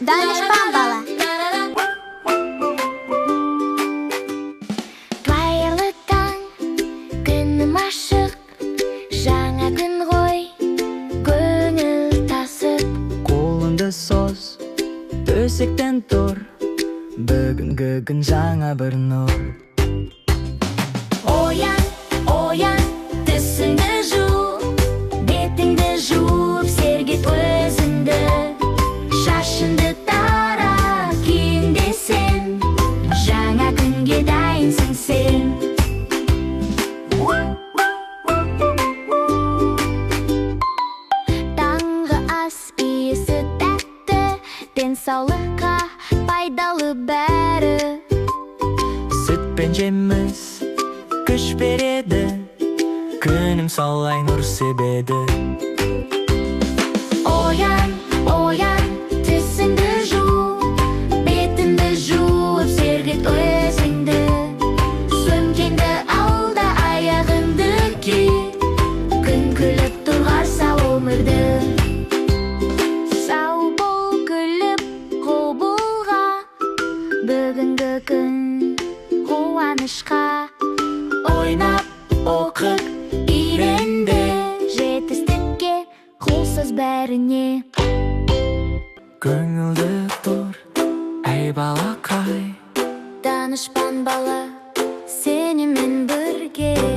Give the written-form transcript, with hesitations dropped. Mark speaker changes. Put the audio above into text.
Speaker 1: Danışman bala. Қайырлы таң, күнім ашық, жаңа күн ғой, көңіл тасып.
Speaker 2: Қолыңды соз, төсектен тұр, бүгінгі күн жаңа бір нұр.
Speaker 1: Оян, оян, түсіңді жу, бетіңді жуып, сергет өзіңді. Шашыңды тара, киіндесің, жаңа күнге дайынсың сен. Таңғы ас иісі тәтті, денсаулыққа пайдалы бәрі.
Speaker 2: Süt пен жеміс күш береді, күнім солай нұр себеді.
Speaker 1: Оян, оян, түсіңді жу, бетіңді жуып, сергет өзіңді. Сөмкеңді ал да аяғыңды ки, күн күліп тұрғар сау өмірді. Сау бол күліп қол бұлға, бүгінгі күн қуанышқа. Ойнап, оқып, үйренді, жетістікке қолсыз бәріне.
Speaker 2: Көңілді тұр, әй балақай,
Speaker 1: Danışman bala, seninle birge.